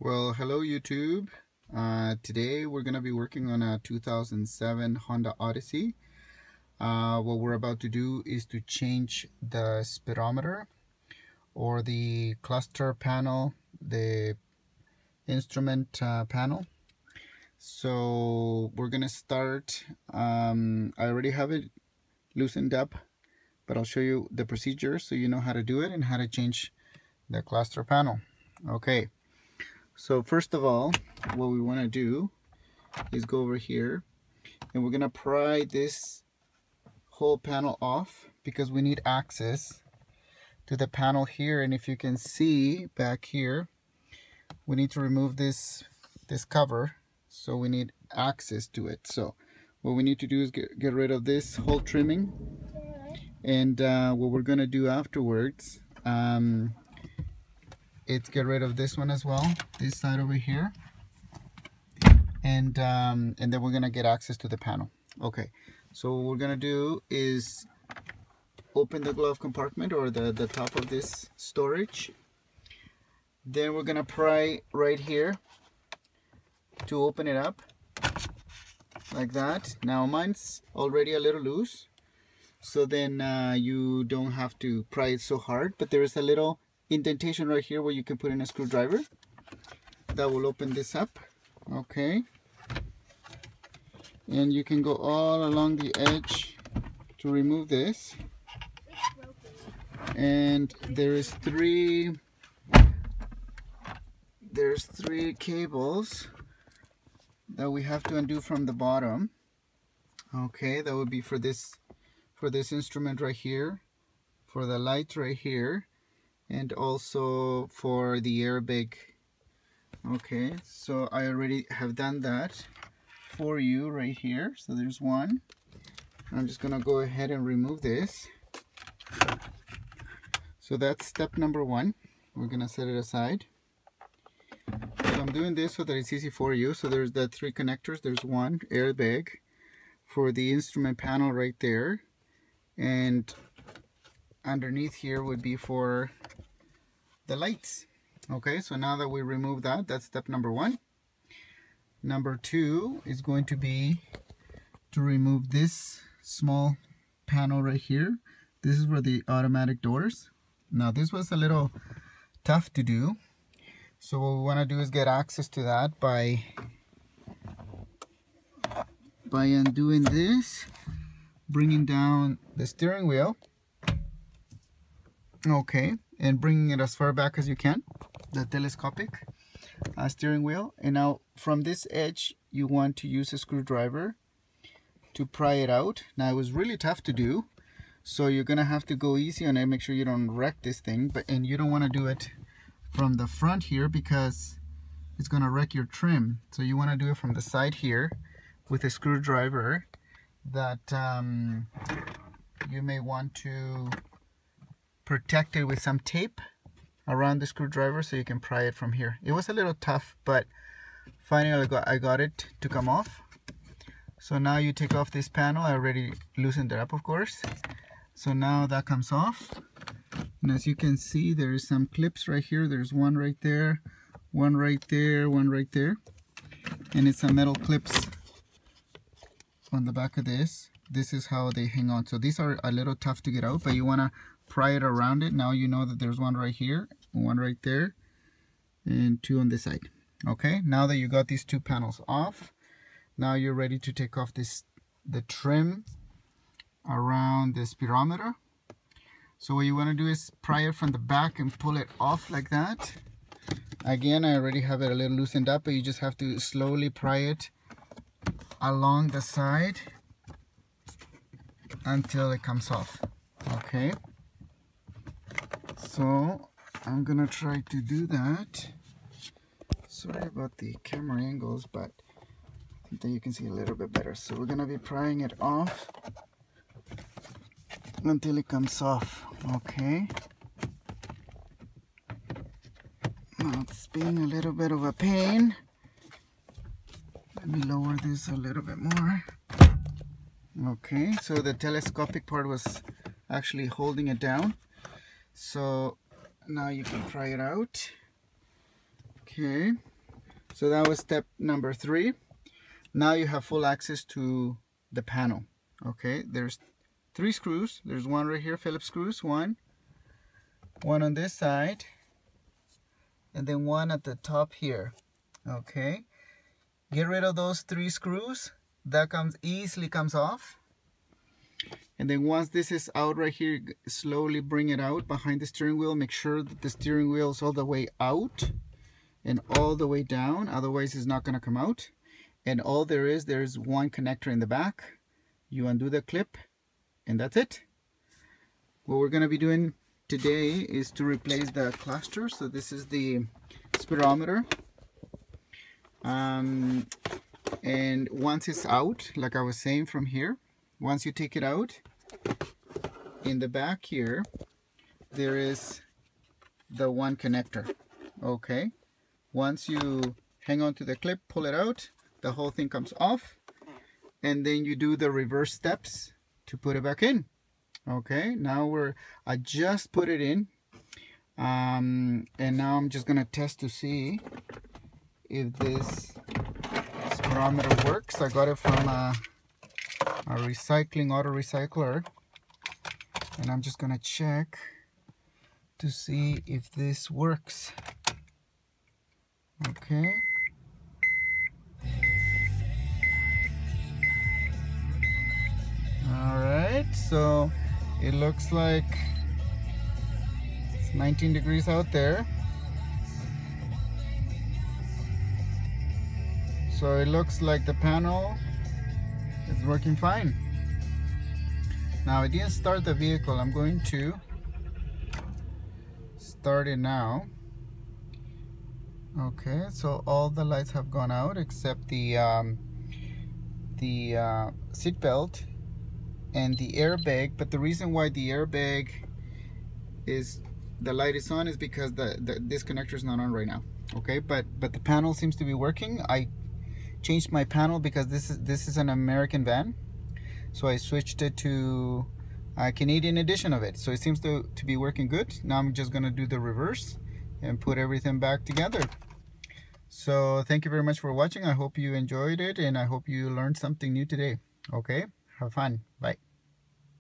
Well, hello YouTube. Today we're going to be working on a 2007 Honda Odyssey. What we're about to do is to change the speedometer or the cluster panel, the instrument panel. So we're going to start. I already have it loosened up, but I'll show you the procedure so you know how to do it and how to change the cluster panel. Okay. So first of all, what we want to do is go over here and we're going to pry this whole panel off because we need access to the panel here. And if you can see back here, we need to remove this cover, so we need access to it. So what we need to do is get rid of this whole trimming, and what we're going to do afterwards, it's get rid of this one as well, this side over here, and then we're gonna get access to the panel. Okay, so what we're gonna do is open the glove compartment or the top of this storage. Then we're gonna pry right here to open it up like that. Now mine's already a little loose, so then you don't have to pry it so hard, but there is a little indentation right here where you can put in a screwdriver that will open this up. Okay, and you can go all along the edge to remove this, and there's three cables that we have to undo from the bottom. Okay, that would be for this instrument right here, for the light right here, and also for the airbag. Okay, so I already have done that for you right here. So there's one. I'm just gonna go ahead and remove this. So that's step number one. We're gonna set it aside. So I'm doing this so that it's easy for you. So there's the three connectors. There's one airbag for the instrument panel right there, and underneath here would be for the lights. Okay, so now that we remove that, that's step number one. Number two is going to be to remove this small panel right here. This is for the automatic doors. Now this was a little tough to do, so what we want to do is get access to that by undoing this, bringing down the steering wheel, okay, and bringing it as far back as you can, the telescopic steering wheel. And now from this edge you want to use a screwdriver to pry it out. Now it was really tough to do, so you're gonna have to go easy on it, make sure you don't wreck this thing, and you don't want to do it from the front here because it's gonna wreck your trim. So you want to do it from the side here with a screwdriver that you may want to protect it with some tape around the screwdriver so you can pry it from here. It was a little tough, but finally I got it to come off. So now you take off this panel. I already loosened it up, of course. So now that comes off, and as you can see, there is some clips right here. There's one right there, one right there, one right there, and it's some metal clips on the back of this. This is how they hang on. So these are a little tough to get out, but you want to pry it around it. Now you know that there's one right here, one right there, and two on this side. Okay, now that you got these two panels off, now you're ready to take off the trim around the speedometer. So what you want to do is pry it from the back and pull it off like that. Again, I already have it a little loosened up, but you just have to slowly pry it along the side until it comes off. Okay, so I'm gonna try to do that. Sorry about the camera angles, but I think that you can see a little bit better. So we're gonna be prying it off until it comes off. Okay, now it's being a little bit of a pain. Let me lower this a little bit more. Okay, so the telescopic part was actually holding it down. So now you can pry it out. Okay, So that was step number 3. Now you have full access to the panel. Okay, there's 3 screws. There's one right here, Phillips screws, one on this side, and then one at the top here. Okay, get rid of those 3 screws. That easily comes off. And then once this is out right here, slowly bring it out behind the steering wheel. Make sure that the steering wheel is all the way out and all the way down, otherwise it's not going to come out. And all there's one connector in the back. You undo the clip and that's it. What we're going to be doing today is to replace the cluster. So this is the speedometer. And once it's out, like I was saying from here, once you take it out, in the back here, there is the one connector. Okay. Once you hang on to the clip, pull it out, the whole thing comes off, and then you do the reverse steps to put it back in. Okay, now I just put it in, and now I'm just gonna test to see if this speedometer works. I got it from a auto recycler, and I'm just gonna check to see if this works. Okay. Alright, so it looks like it's 19 degrees out there. So it looks like the panel is working fine. Now I didn't start the vehicle. I'm going to start it now. Okay, so all the lights have gone out except the seat belt and the airbag. But the reason why the airbag is the light is on is because this connector is not on right now. Okay, but the panel seems to be working. I changed my panel because this is an American van, so I switched it to a Canadian edition of it. So it seems to be working good. Now I'm just gonna do the reverse and put everything back together. So thank you very much for watching. I hope you enjoyed it, and I hope you learned something new today. Okay, have fun. Bye.